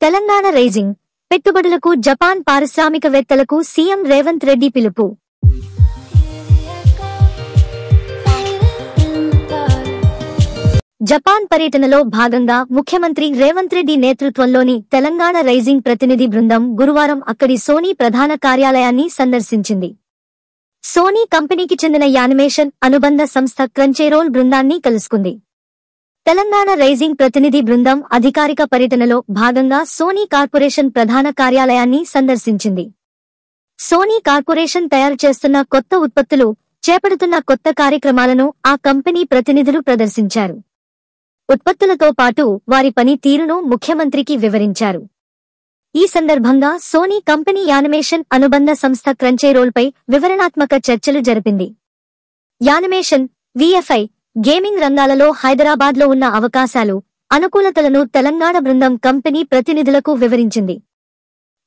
Telangana rising పెట్టుబడులకు Japan పారిశ్రామికవేత్తలకు CM Revanth Reddy పిలుపు. జపాన్ పర్యటనలో భాగంగా ముఖ్యమంత్రి రేవంత్ రెడ్డి నేతృత్వంలోని తెలంగాణ రైజింగ్ ప్రతినిధి బృందం గురువారం అక్కడి సోనీ ప్రధాన కార్యాలయాన్ని సందర్శించింది. సోనీ కంపెనీకి చెందిన యానిమేషన్ అనుబంధ సంస్థ క్రంచీరోల్ బృందాన్ని కలుసుకుంది. తెలంగాణ రైజింగ్ ప్రతినిధి బృందం అధికారిక పర్యటనలో భాగంగా సోనీ కార్పొరేషన్ ప్రధాన కార్యాలయాన్ని సందర్శించింది. సోనీ కార్పొరేషన్ తయారు చేస్తున్న కొత్త ఉత్పత్తులు, చేపడుతున్న కొత్త కార్యక్రమాలను ఆ కంపెనీ ప్రతినిధులు ప్రదర్శించారు. ఉత్పత్తులతో పాటు వారి పని తీరును ముఖ్యమంత్రికి వివరించారు. ఈ సందర్భంగా సోనీ కంపెనీ యానిమేషన్ అనుబంధ సంస్థ క్రంచీరోల్పై వివరణాత్మక చర్చలు జరిపింది. యానిమేషన్, విఎఫ్ఐ, గేమింగ్ రంగాలలో హైదరాబాద్లో ఉన్న అవకాశాలు, అనుకూలతలను తెలంగాణ బృందం కంపెనీ ప్రతినిధులకు వివరించింది.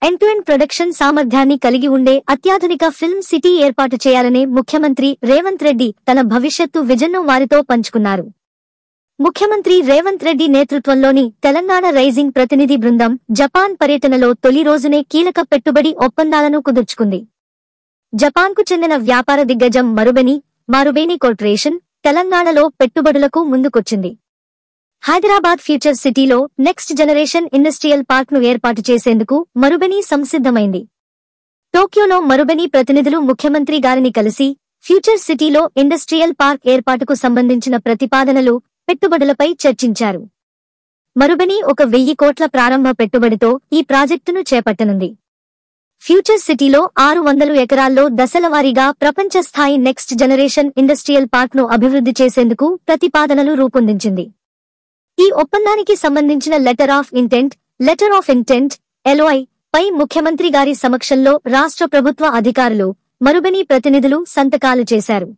ఎండ్-టు-ఎండ్ ప్రొడక్షన్ సామర్థ్యాన్ని కలిగి ఉండే అత్యాధునిక ఫిల్మ్ సిటీ ఏర్పాటు చేయాలనే ముఖ్యమంత్రి రేవంత్ రెడ్డి తన భవిష్యత్తు విజన్ను వారితో పంచుకున్నారు. ముఖ్యమంత్రి రేవంత్ రెడ్డి నేతృత్వంలోని తెలంగాణ రైజింగ్ ప్రతినిధి బృందం జపాన్ పర్యటనలో తొలి రోజునే కీలక పెట్టుబడి ఒప్పందాలను కుదుర్చుకుంది. జపాన్కు చెందిన వ్యాపార దిగ్గజం మరుబెని కార్పొరేషన్ తెలంగాణలో పెట్టుబడులకు ముందుకొచ్చింది. హైదరాబాద్ ఫ్యూచర్ సిటీలో నెక్స్ట్ జనరేషన్ ఇండస్ట్రియల్ పార్క్ ను ఏర్పాటు చేసేందుకు మరుబెని సంసిద్ధమైంది. టోక్యోలో మరుబెని ప్రతినిధులు ముఖ్యమంత్రి గారిని కలిసి ఫ్యూచర్ సిటీలో ఇండస్ట్రియల్ పార్క్ ఏర్పాటుకు సంబంధించిన ప్రతిపాదనలు, పెట్టుబడులపై చర్చించారు. మరుబెని 1,000 కోట్ల ప్రారంభ పెట్టుబడితో ఈ ప్రాజెక్టును చేపట్టనుంది. ఫ్యూచర్ సిటీలో 600 ఎకరాల్లో దశలవారీగా ప్రపంచ స్థాయి నెక్స్ట్ జనరేషన్ ఇండస్ట్రియల్ పార్క్ ను అభివృద్ధి చేసేందుకు ప్రతిపాదనలు రూపొందించింది. ఈ ఒప్పందానికి సంబంధించిన లెటర్ ఆఫ్ ఇంటెంట్ LOI పై ముఖ్యమంత్రి గారి సమక్షంలో రాష్ట్ర ప్రభుత్వ అధికారులు, మరుబెని ప్రతినిధులు సంతకాలు చేశారు.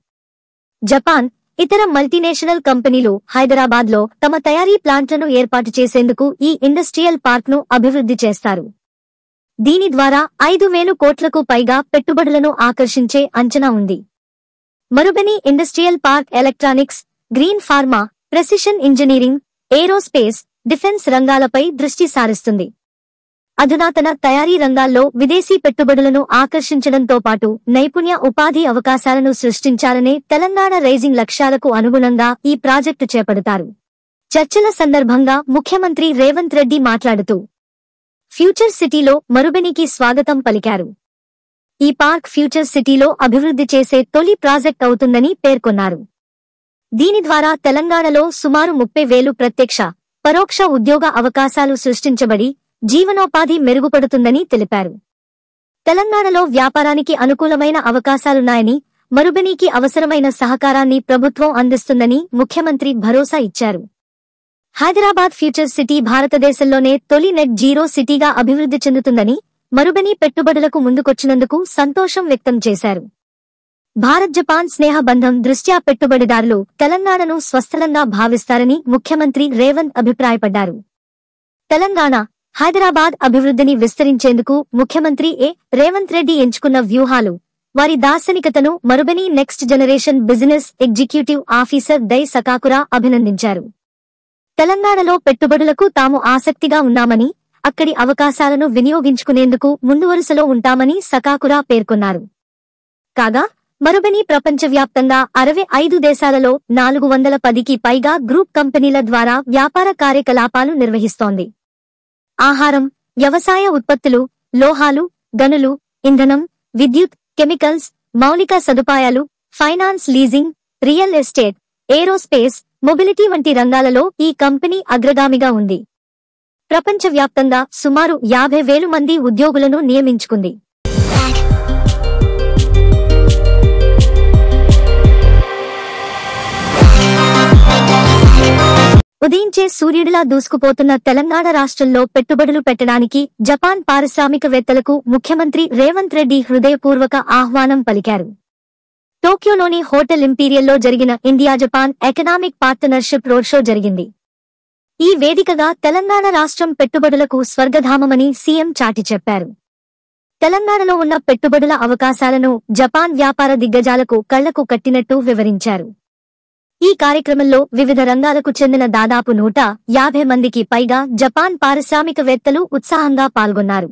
జపాన్, ఇతర మల్టీనేషనల్ కంపెనీలు హైదరాబాద్లో తమ తయారీ ప్లాంట్లను ఏర్పాటు చేసేందుకు ఈ ఇండస్ట్రియల్ పార్క్ ను అభివృద్ధి చేస్తారు. దీని ద్వారా 5,000 కోట్లకు పైగా పెట్టుబడులను ఆకర్షించే అంచనా ఉంది. Marubeni industrial park electronics, green pharma, precision engineering, aerospace, defence రంగాలపై దృష్టి సారిస్తుంది. అధునాతన తయారీ రంగాల్లో విదేశీ పెట్టుబడులను ఆకర్షించడంతో పాటు నైపుణ్య ఉపాధి అవకాశాలను సృష్టించాలనే తెలంగాణ రైజింగ్ లక్ష్యాలకు అనుగుణంగా ఈ ప్రాజెక్టు చేపడతారు. చర్చల సందర్భంగా ముఖ్యమంత్రి రేవంత్ రెడ్డి మాట్లాడుతూ ఫ్యూచర్ సిటీలో మరుబెనికి స్వాగతం పలికారు. ఈ పార్క్ ఫ్యూచర్ సిటీలో అభివృద్ధి చేసే తొలి ప్రాజెక్ట్ అవుతుందని పేర్కొన్నారు. దీని ద్వారా తెలంగాణలో సుమారు 30,000 ప్రత్యక్ష, పరోక్ష ఉద్యోగ అవకాశాలు సృష్టించబడి జీవనోపాధి మెరుగుపడుతుందని తెలిపారు. తెలంగాణలో వ్యాపారానికి అనుకూలమైన అవకాశాలున్నాయని, మరుబెనికి అవసరమైన సహకారాన్ని ప్రభుత్వం అందిస్తుందని ముఖ్యమంత్రి భరోసా ఇచ్చారు. హైదరాబాద్ ఫ్యూచర్ సిటీ భారతదేశంలోనే తొలి నెట్ జీరో సిటీగా అభివృద్ధి చెందుతుందని, మరుబెని పెట్టుబడులకు ముందుకొచ్చినందుకు సంతోషం వ్యక్తం చేశారు. భారత్-జపాన్ స్నేహ బంధం దృష్ట్యా పెట్టుబడిదారులు తెలంగాణను స్వస్థలంగా భావిస్తారని ముఖ్యమంత్రి రేవంత్ అభిప్రాయపడ్డారు. తెలంగాణ, హైదరాబాద్ అభివృద్ధిని విస్తరించేందుకు ముఖ్యమంత్రి రేవంత్ రెడ్డి ఎంచుకున్న వ్యూహాలు, వారి దార్శనికతను Marubeni next generation business executive officer Dai Sakakura అభినందించారు. తెలంగాణలో పెట్టుబడులకు తాము ఆసక్తిగా ఉన్నామని, అక్కడి అవకాశాలను వినియోగించుకునేందుకు ముందువరుసలో ఉంటామని సకాకురా పేర్కొన్నారు. కాగా మరుబెని ప్రపంచవ్యాప్తంగా 65 దేశాలలో 410కి పైగా గ్రూప్ కంపెనీల ద్వారా వ్యాపార కార్యకలాపాలు నిర్వహిస్తోంది. ఆహారం, వ్యవసాయ ఉత్పత్తులు, లోహాలు, గనులు, ఇంధనం, విద్యుత్, కెమికల్స్, మౌలిక సదుపాయాలు, finance, leasing, real estate, aerospace, mobility వంటి రంగాలలో ఈ కంపెనీ అగ్రగామిగా ఉంది. ప్రపంచవ్యాప్తంగా సుమారు 50,000 మంది ఉద్యోగులను నియమించుకుంది. ఉదయించే సూర్యుడిలా దూసుకుపోతున్న తెలంగాణ రాష్ట్రంలో పెట్టుబడులు పెట్టడానికి జపాన్ పారిశ్రామికవేత్తలకు ముఖ్యమంత్రి రేవంత్ రెడ్డి హృదయపూర్వక ఆహ్వానం పలికారు. టోక్యోలోని హోటల్ ఇంపీరియల్లో జరిగిన India-Japan economic partnership road show జరిగింది. ఈ వేదికగా తెలంగాణ రాష్ట్రం పెట్టుబడులకు స్వర్గధామమని సీఎం చాటి చెప్పారు. తెలంగాణలో ఉన్న పెట్టుబడుల అవకాశాలను జపాన్ వ్యాపార దిగ్గజాలకు కళ్లకు కట్టినట్టు వివరించారు. ఈ కార్యక్రమంలో వివిధ రంగాలకు చెందిన దాదాపు 150 మందికి పైగా జపాన్ పారిశ్రామికవేత్తలు ఉత్సాహంగా పాల్గొన్నారు.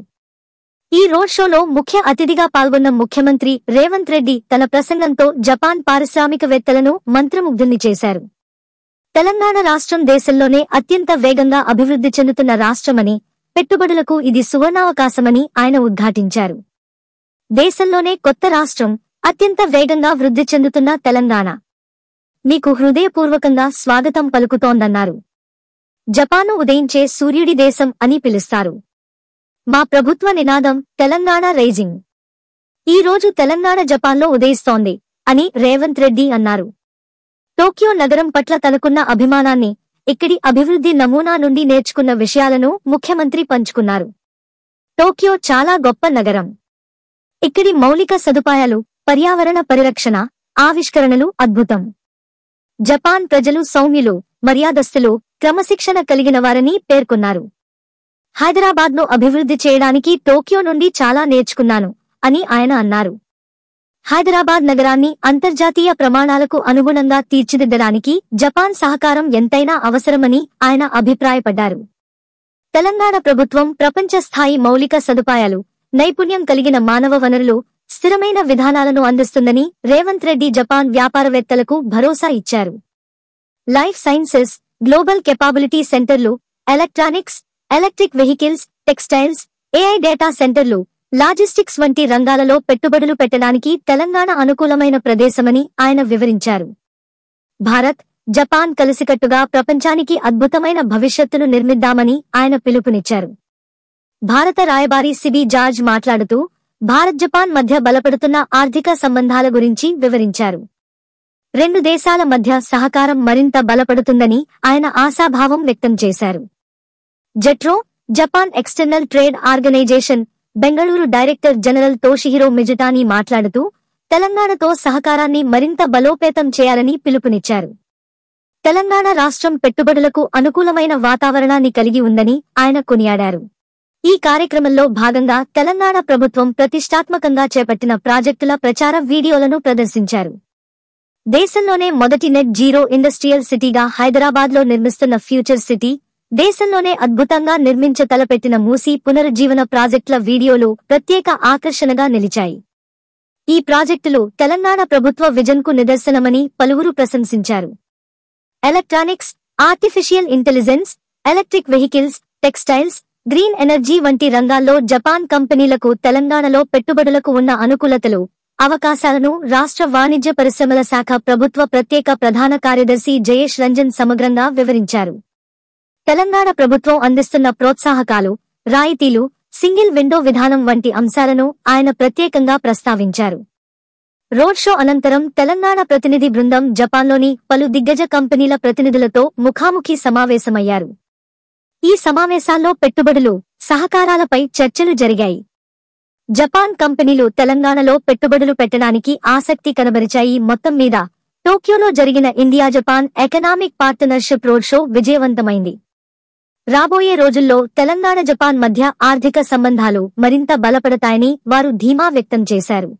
ఈ రోడ్ షోలో ముఖ్య అతిథిగా పాల్గొన్న ముఖ్యమంత్రి రేవంత్ రెడ్డి తన ప్రసంగంతో జపాన్ పారిశ్రామికవేత్తలను మంత్రముగ్ధుల్ని చేశారు. తెలంగాణ రాష్ట్రం దేశంలోనే అత్యంత వేగంగా అభివృద్ధి చెందుతున్న రాష్ట్రమని, పెట్టుబడులకు ఇది సువర్ణావకాశమని ఆయన ఉద్ఘాటించారు. దేశంలోనే కొత్త రాష్ట్రం, అత్యంత వేగంగా వృద్ధి చెందుతున్న తెలంగాణ మీకు హృదయపూర్వకంగా స్వాగతం పలుకుతోందన్నారు. జపాన్ను ఉదయించే సూర్యుడి దేశం అని పిలుస్తారు. మా ప్రభుత్వ నినాదం తెలంగాణ రైజింగ్. ఈ రోజు తెలంగాణ జపాన్లో ఉదయిస్తోంది అని రేవంత్ రెడ్డి అన్నారు. టోక్యో నగరం పట్ల తనకున్న అభిమానాన్ని, ఇక్కడి అభివృద్ధి నమూనా నుండి నేర్చుకున్న విషయాలను ముఖ్యమంత్రి పంచుకున్నారు. టోక్యో చాలా గొప్ప నగరం. ఇక్కడి మౌలిక సదుపాయాలు, పర్యావరణ పరిరక్షణ, ఆవిష్కరణలు అద్భుతం. జపాన్ ప్రజలు సౌమ్యులు, మర్యాదస్తులు, క్రమశిక్షణ కలిగినవారని పేర్కొన్నారు. హైదరాబాద్ను అభివృద్ధి చేయడానికి టోక్యో నుండి చాలా నేర్చుకున్నాను అని ఆయన అన్నారు. హైదరాబాద్ నగరాన్ని అంతర్జాతీయ ప్రమాణాలకు అనుగుణంగా తీర్చిదిద్దడానికి జపాన్ సహకారం ఎంతైనా అవసరమని ఆయన అభిప్రాయపడ్డారు. తెలంగాణ ప్రభుత్వం ప్రపంచ స్థాయి మౌలిక సదుపాయాలు, నైపుణ్యం కలిగిన మానవ వనరులు, స్థిరమైన విధానాలను అందిస్తుందని రేవంత్ రెడ్డి జపాన్ వ్యాపారవేత్తలకు భరోసా ఇచ్చారు. లైఫ్ సైన్సెస్, గ్లోబల్ కెపాబిలిటీ సెంటర్లు, electronics, electric vehicles, textiles, AI data సెంటర్లు, లాజిస్టిక్స్ వంటి రంగాలలో పెట్టుబడులు పెట్టడానికి తెలంగాణ అనుకూలమైన ప్రదేశమని ఆయన వివరించారు. భారత్, జపాన్ కలిసికట్టుగా ప్రపంచానికి అద్భుతమైన భవిష్యత్తును నిర్మిద్దామని ఆయన పిలుపునిచ్చారు. భారత రాయబారి సిబి జార్జ్ మాట్లాడుతూ భారత్ జపాన్ మధ్య బలపడుతున్న ఆర్థిక సంబంధాల గురించి వివరించారు. రెండు దేశాల మధ్య సహకారం మరింత బలపడుతుందని ఆయన ఆశాభావం వ్యక్తం చేశారు. JETRO, Japan external trade organization Bengaluru director general Toshihiro Mizutani మాట్లాడుతూ తెలంగాణతో సహకారాన్ని మరింత బలోపేతం చేయాలని పిలుపునిచ్చారు. తెలంగాణ రాష్ట్రం పెట్టుబడులకు అనుకూలమైన వాతావరణాన్ని కలిగి ఉందని ఆయన కొనియాడారు. ఈ కార్యక్రమంలో భాగంగా తెలంగాణ ప్రభుత్వం ప్రతిష్టాత్మకంగా చేపట్టిన ప్రాజెక్టుల ప్రచార వీడియోలను ప్రదర్శించారు. దేశంలోనే మొదటి నెట్ జీరో ఇండస్ట్రియల్ సిటీగా హైదరాబాద్లో నిర్మిస్తున్న ఫ్యూచర్ సిటీ, దేశంలోనే అద్భుతంగా తలపెట్టిన మూసీ పునరుజ్జీవన ప్రాజెక్టుల వీడియోలు ప్రత్యేక ఆకర్షణగా నిలిచాయి. ఈ ప్రాజెక్టులు తెలంగాణ ప్రభుత్వ విజన్కు నిదర్శనమని పలువురు ప్రశంసించారు. Electronics, artificial intelligence, electric vehicles, textiles, green energy వంటి రంగాల్లో జపాన్ కంపెనీలకు తెలంగాణలో పెట్టుబడులకు ఉన్న అనుకూలతలు, అవకాశాలను రాష్ట్ర వాణిజ్య పరిశ్రమల శాఖ ప్రభుత్వ ప్రత్యేక ప్రధాన కార్యదర్శి జయేష్ రంజన్ సమగ్రంగా వివరించారు. తెలంగాణ ప్రభుత్వం అందిస్తున్న ప్రోత్సాహకాలు, రాయితీలు, సింగిల్ విండో విధానం వంటి అంశాలను ఆయన ప్రత్యేకంగా ప్రస్తావించారు. రోడ్ షో అనంతరం తెలంగాణ ప్రతినిధి బృందం జపాన్లోని పలు దిగ్గజ కంపెనీల ప్రతినిధులతో ముఖాముఖి సమావేశమయ్యారు. ఈ సమావేశాల్లో పెట్టుబడులు, సహకారాలపై చర్చలు జరిగాయి. జపాన్ కంపెనీలు తెలంగాణలో పెట్టుబడులు పెట్టడానికి ఆసక్తి కనబరిచాయి. మొత్తం మీద టోక్యోలో జరిగిన India Japan economic partnership road show విజయవంతమైంది. రాబోయే రోజుల్లో తెలంగాణ జపాన్ మధ్య ఆర్థిక సంబంధాలు మరింత బలపడతాయని వారు ధీమా వ్యక్తం చేశారు.